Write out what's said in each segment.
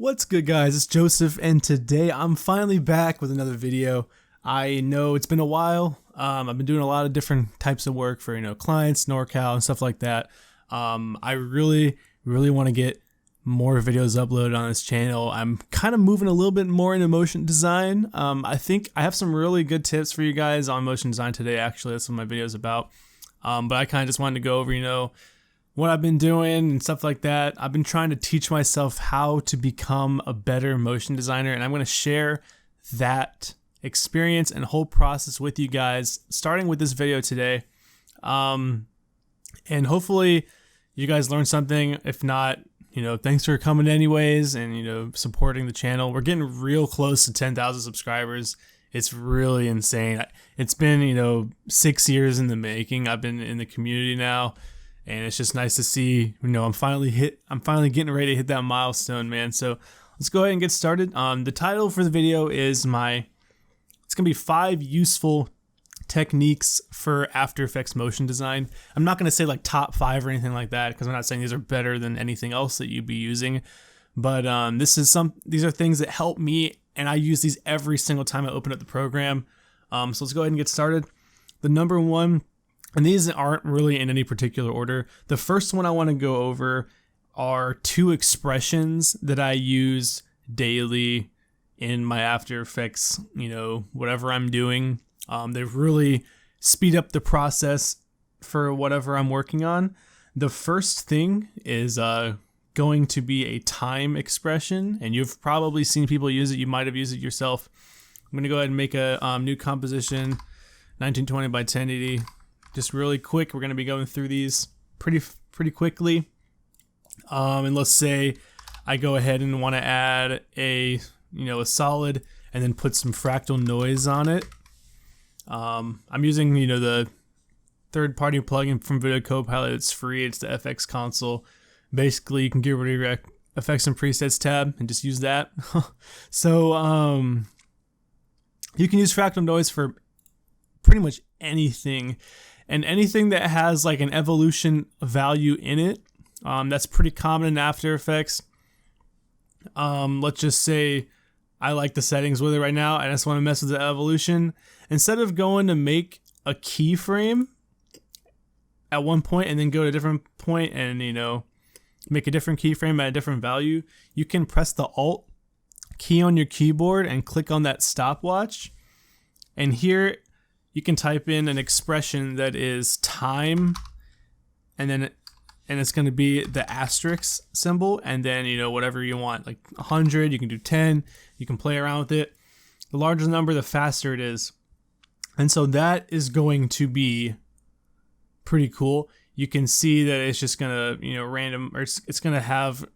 What's good, guys? It's Joseph, and today I'm finally back with another video. I know it's been a while. I've been doing a lot of different types of work for clients, NorCal, and stuff like that. I really want to get more videos uploaded on this channel. I'm kind of moving a little bit more into motion design. I think I have some really good tips for you guys on motion design today. Actually, that's what my video is about. But I kind of just wanted to go over, what I've been doing and stuff like that. I've been trying to teach myself how to become a better motion designer, and I'm going to share that experience and whole process with you guys, starting with this video today. And hopefully you guys learned something. If not, thanks for coming anyways and, supporting the channel. We're getting real close to 10,000 subscribers. It's really insane. It's been, 6 years in the making. I've been in the community now. And it's just nice to see, I'm finally getting ready to hit that milestone, man. So let's go ahead and get started. The title for the video is it's gonna be 5 useful techniques for After Effects motion design. I'm not gonna say like top 5 or anything like that, because I'm not saying these are better than anything else that you'd be using. But these are things that help me, and I use these every single time I open up the program. So let's go ahead and get started. The number one, and these aren't really in any particular order. The first one I want to go over are 2 expressions that I use daily in my After Effects, whatever I'm doing. They really speed up the process for whatever I'm working on. The first thing is going to be a time expression, and you've probably seen people use it. You might have used it yourself. I'm going to go ahead and make a new composition, 1920 by 1080. Just really quick, we're going to be going through these pretty quickly. And let's say I go ahead and want to add a solid and then put some fractal noise on it. I'm using the third-party plugin from Video Copilot. It's free. It's the FX console. Basically, you can get rid of your effects and presets tab and just use that. So you can use fractal noise for pretty much anything. And anything that has like an evolution value in it, that's pretty common in After Effects. Let's just say I like the settings with it right now. I just want to mess with the evolution. Instead of going to make a keyframe at one point and then go to a different point and, make a different keyframe at a different value, you can press the Alt key on your keyboard and click on that stopwatch. And here you can type in an expression that is time, and it's going to be the asterisk symbol, and then whatever you want, like 100. You can do 10. You can play around with it. The larger the number, the faster it is, and so that is going to be pretty cool. You can see that it's just gonna random, or it's gonna have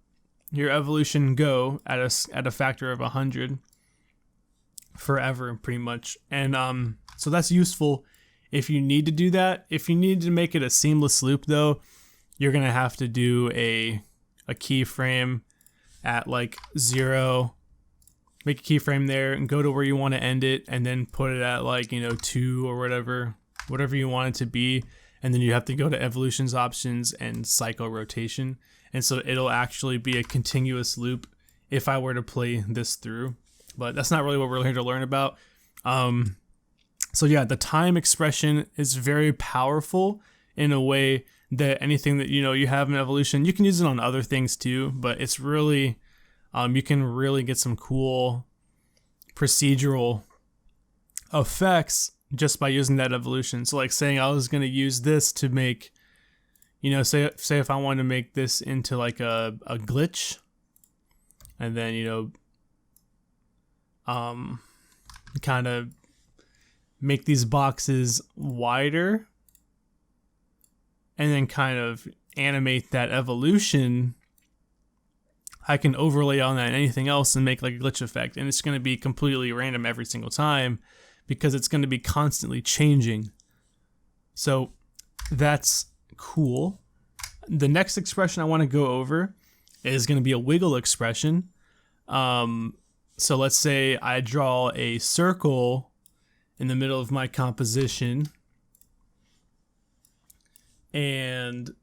your evolution go at a factor of 100 forever, pretty much. And so that's useful if you need to do that. If you need to make it a seamless loop, though, you're gonna have to do a keyframe at like 0. Make a keyframe there and go to where you want to end it, and then put it at like 2 or whatever you want it to be. And then you have to go to evolutions options and cycle rotation, and so it'll actually be a continuous loop if I were to play this through. But that's not really what we're here to learn about. So yeah, the time expression is very powerful in a way that anything that you have in evolution, you can use it on other things too, but it's really you can really get some cool procedural effects just by using that evolution. So like saying I was going to use this to make, say if I wanted to make this into like a glitch, and then kind of make these boxes wider, and then kind of animate that evolution, I can overlay on that anything else and make like a glitch effect, and it's going to be completely random every single time because it's going to be constantly changing. So that's cool. The next expression I want to go over is going to be a wiggle expression. So let's say I draw a circle in the middle of my composition, and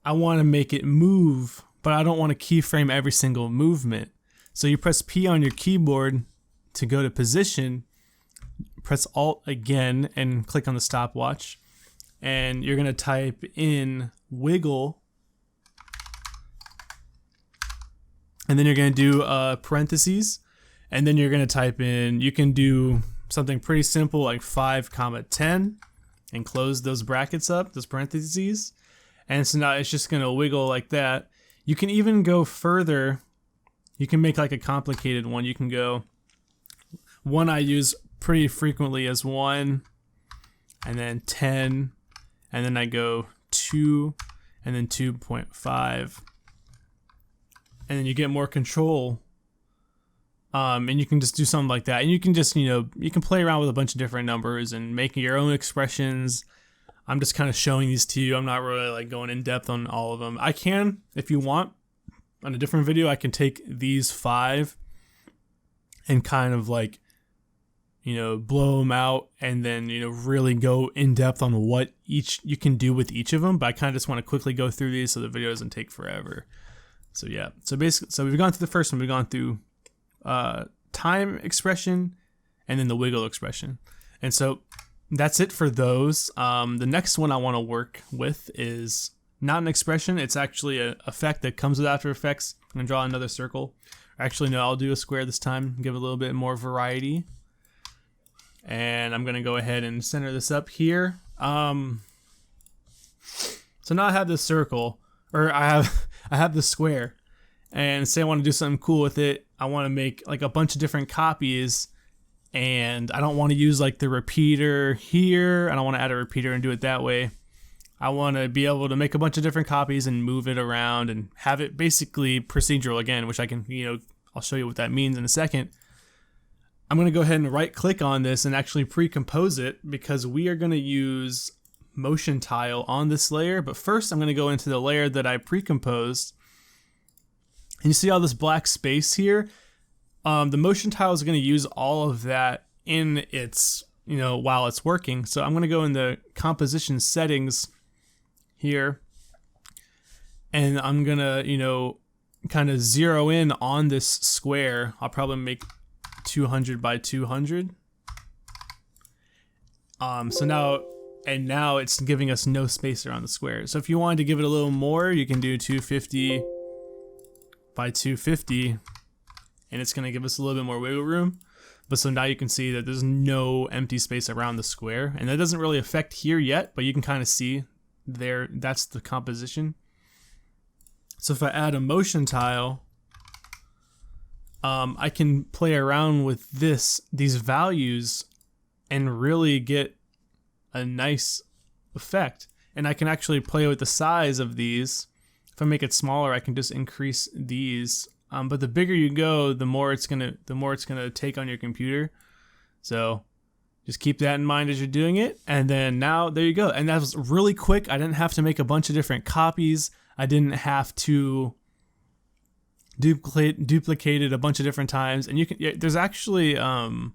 I want to make it move, but I don't want to keyframe every single movement. So you press P on your keyboard to go to position, press Alt again and click on the stopwatch, and you're going to type in wiggle, and then you're going to do parentheses, and then you're going to type in, you can do something pretty simple like 5,10 and close those brackets up, those parentheses, and so now it's just going to wiggle like that. You can even go further. You can make like a complicated one. You can go, one I use pretty frequently as 1, and then 10, and then I go 2, and then 2.5, and then you get more control. And you can just do something like that, and you can just, you can play around with a bunch of different numbers and making your own expressions. I'm just kind of showing these to you. I'm not really like going in depth on all of them. I can, if you want, on a different video, I can take these 5 and kind of like, blow them out, and then, really go in depth on what each you can do with each of them. But I kind of just want to quickly go through these so the video doesn't take forever. So yeah, so basically, so we've gone through the first one. We've gone through time expression and then the wiggle expression, and so that's it for those. The next one I want to work with is not an expression. It's actually an effect that comes with After Effects. I'm gonna draw another circle. Actually, no, I'll do a square this time, give it a little bit more variety. And I'm gonna go ahead and center this up here. So now I have this circle, or I have this square, and say I want to do something cool with it. I want to make like a bunch of different copies, and I don't want to use like the repeater here. I don't want to add a repeater and do it that way. I want to be able to make a bunch of different copies and move it around and have it basically procedural again, which I can, I'll show you what that means in a second. I'm going to go ahead and right click on this and actually pre-compose it, because we are going to use motion tile on this layer. But first I'm going to go into the layer that I pre-composed. And you see all this black space here? The motion tile is going to use all of that in its, while it's working. So I'm going to go in the composition settings here, and I'm going to, kind of zero in on this square. I'll probably make 200 by 200. So now it's giving us no space around the square. So if you wanted to give it a little more, you can do 250 by 250, and it's going to give us a little bit more wiggle room. But so now you can see that there's no empty space around the square, and that doesn't really affect here yet, but you can kind of see there, that's the composition. So if I add a motion tile, I can play around with these values and really get a nice effect. And I can actually play with the size of these. If I make it smaller, I can just increase these. But the bigger you go, the more it's gonna take on your computer. So just keep that in mind as you're doing it. And then now there you go. And that was really quick. I didn't have to make a bunch of different copies. I didn't have to duplicate it a bunch of different times. And there's actually some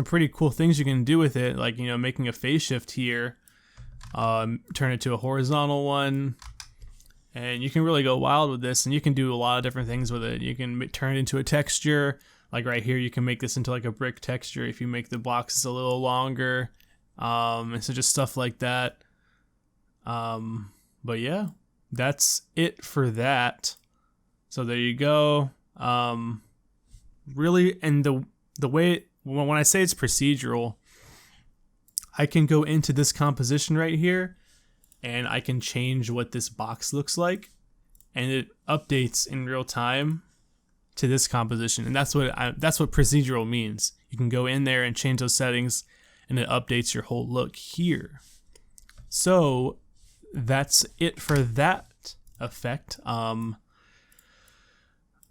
pretty cool things you can do with it, like making a phase shift here, turn it to a horizontal one. And you can really go wild with this, and you can do a lot of different things with it. You can turn it into a texture, like right here, you can make this into like a brick texture if you make the boxes a little longer. And so just stuff like that. But yeah, that's it for that. So there you go. Really, and the way, when I say it's procedural, I can go into this composition right here, and I can change what this box looks like, and it updates in real time to this composition. And that's what procedural means. You can go in there and change those settings, and it updates your whole look here. So that's it for that effect. I'm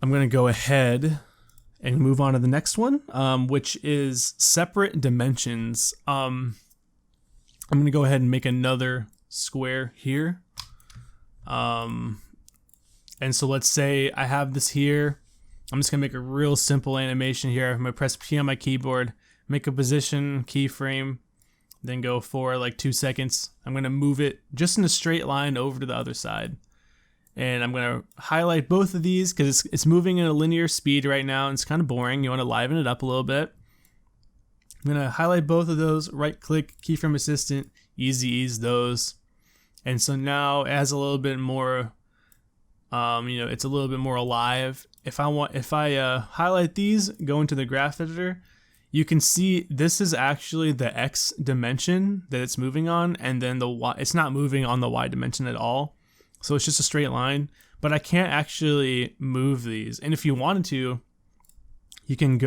gonna go ahead and move on to the next one, which is separate dimensions. I'm gonna go ahead and make another square here. And so let's say I have this here. I'm just gonna make a real simple animation here. I'm gonna press P on my keyboard, make a position keyframe, then go for like 2 seconds. I'm gonna move it just in a straight line over to the other side. And I'm going to highlight both of these because it's moving at a linear speed right now, and it's kind of boring. You want to liven it up a little bit. I'm going to highlight both of those, right click, keyframe assistant, easy ease those. And so now it has a little bit more, it's a little bit more alive. If I highlight these, go into the graph editor, you can see this is actually the X dimension that it's moving on, and then the Y, it's not moving on the Y dimension at all. So it's just a straight line, but I can't actually move these. And if you wanted to, you can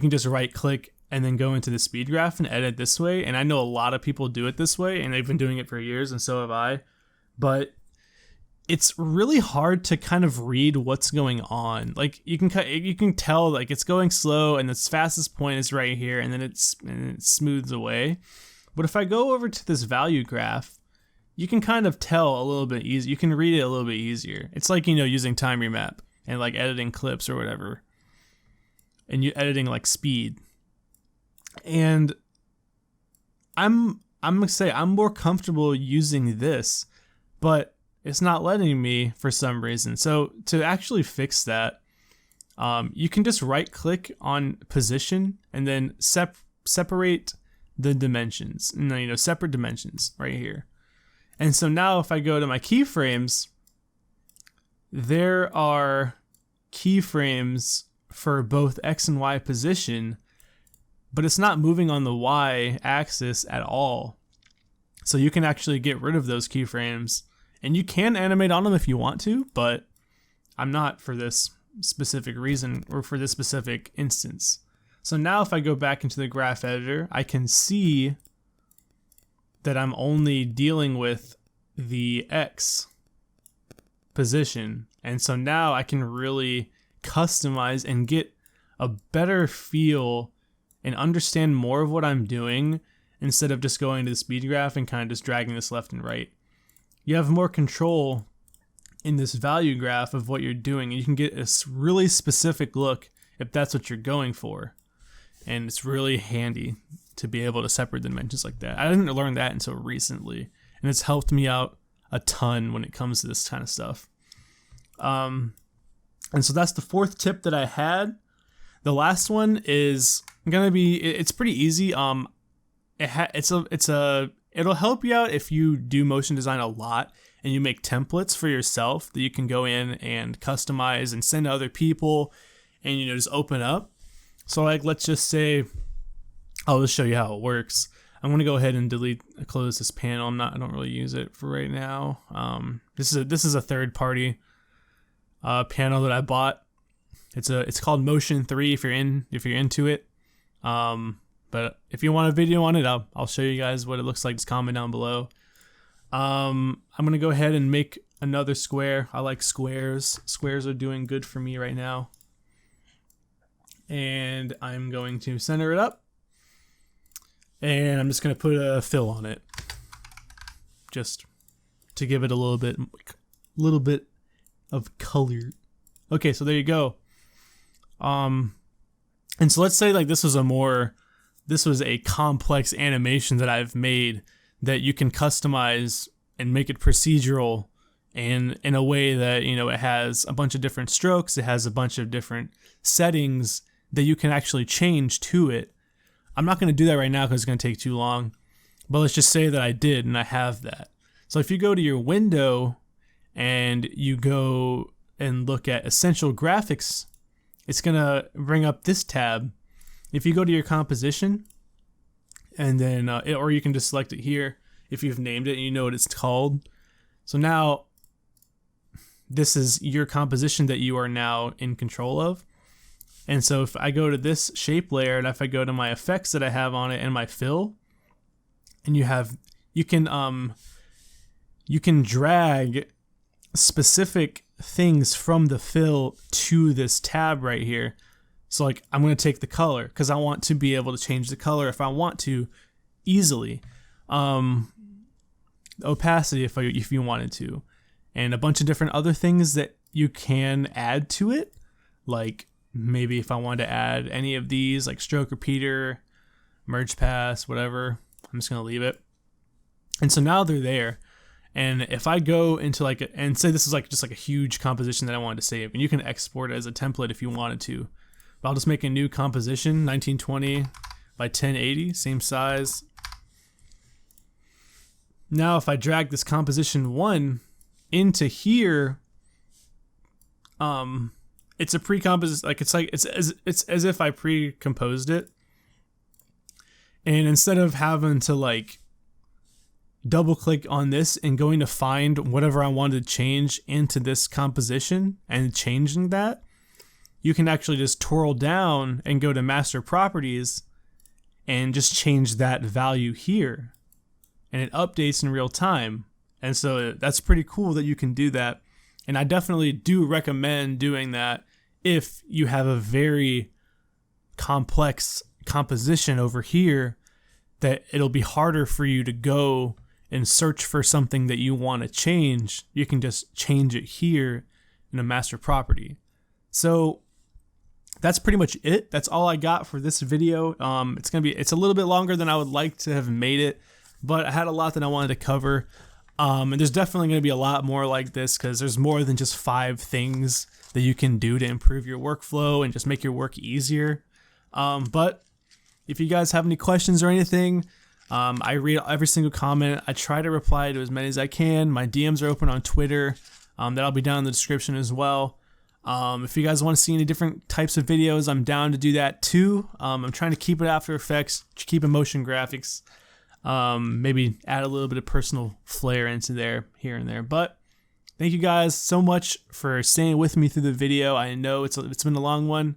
just right click and then go into the speed graph and edit this way. And I know a lot of people do it this way, and they've been doing it for years, and so have I. But it's really hard to kind of read what's going on. Like you can tell like it's going slow, and its fastest point is right here, and then it smooths away. But if I go over to this value graph, you can kind of tell a little bit easier. You can read it a little bit easier. It's like, using time remap and like editing clips or whatever, and you editing like speed. And I'm gonna say I'm more comfortable using this, but it's not letting me for some reason. So to actually fix that, you can just right click on position and then separate the dimensions. Separate dimensions right here. And so now if I go to my keyframes, there are keyframes for both X and Y position, but it's not moving on the Y axis at all. So you can actually get rid of those keyframes, and you can animate on them if you want to, but I'm not for this specific reason or for this specific instance. So now if I go back into the graph editor, I can see that I'm only dealing with the X position. And so now I can really customize and get a better feel and understand more of what I'm doing instead of just going to the speed graph and kind of just dragging this left and right. You have more control in this value graph of what you're doing, and you can get a really specific look if that's what you're going for. And it's really handy to be able to separate the dimensions like that. I didn't learn that until recently, and it's helped me out a ton when it comes to this kind of stuff. And so that's the fourth tip that I had. The last one is gonna be, it's pretty easy. It'll help you out if you do motion design a lot and you make templates for yourself that you can go in and customize and send to other people and just open up. So like, let's just say, I'll just show you how it works. I'm gonna go ahead and close this panel. I don't really use it for right now. This is a third party panel that I bought. It's called Motion 3 if you're into it. But if you want a video on it, I'll show you guys what it looks like. Just comment down below. I'm gonna go ahead and make another square. I like squares. Squares are doing good for me right now. And I'm going to center it up. And I'm just gonna put a fill on it, just to give it a little bit of color. Okay, so there you go. And so let's say like this was a complex animation that I've made that you can customize and make it procedural and in a way that, it has a bunch of different strokes. It has a bunch of different settings that you can actually change to it. I'm not going to do that right now because it's going to take too long, but let's just say that I did and I have that. So if you go to your window and you go and look at essential graphics, it's going to bring up this tab. If you go to your composition and then, or you can just select it here if you've named it and you know what it's called. So now this is your composition that you are now in control of. And so if I go to this shape layer and if I go to my effects that I have on it and my fill, and you can drag specific things from the fill to this tab right here. So like I'm going to take the color because I want to be able to change the color if I want to easily. Opacity if you wanted to, and a bunch of different other things that you can add to it. Like maybe if I wanted to add any of these, like stroke repeater, merge pass, whatever, I'm just going to leave it. And so now they're there. And if I go into like and say this is like just like a huge composition that I wanted to save, and you can export it as a template if you wanted to. But I'll just make a new composition, 1920 by 1080, same size. Now if I drag this composition 1 into here, it's a pre-composed, like it's as if I pre-composed it. And instead of having to like double click on this and going to find whatever I wanted to change into this composition and changing that, you can actually just twirl down and go to master properties and just change that value here, and it updates in real time. And so that's pretty cool that you can do that. And I definitely do recommend doing that if you have a very complex composition over here that it'll be harder for you to go and search for something that you want to change. You can just change it here in a master property. So that's pretty much it. That's all I got for this video. It's a little bit longer than I would like to have made it, but I had a lot that I wanted to cover. And there's definitely going to be a lot more like this, because there's more than just 5 things that you can do to improve your workflow and just make your work easier. But if you guys have any questions or anything, I read every single comment. I try to reply to as many as I can. My DMs are open on Twitter. That'll be down in the description as well. If you guys want to see any different types of videos, I'm down to do that too. I'm trying to keep it After Effects, keep it motion graphics. Maybe add a little bit of personal flair into there, here and there. But thank you guys so much for staying with me through the video. I know it's been a long one.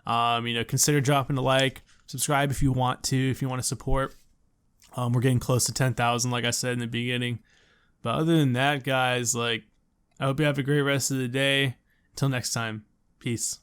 Consider dropping a like, subscribe if you want to support. We're getting close to 10,000, like I said in the beginning. But other than that, guys, I hope you have a great rest of the day. Until next time, peace.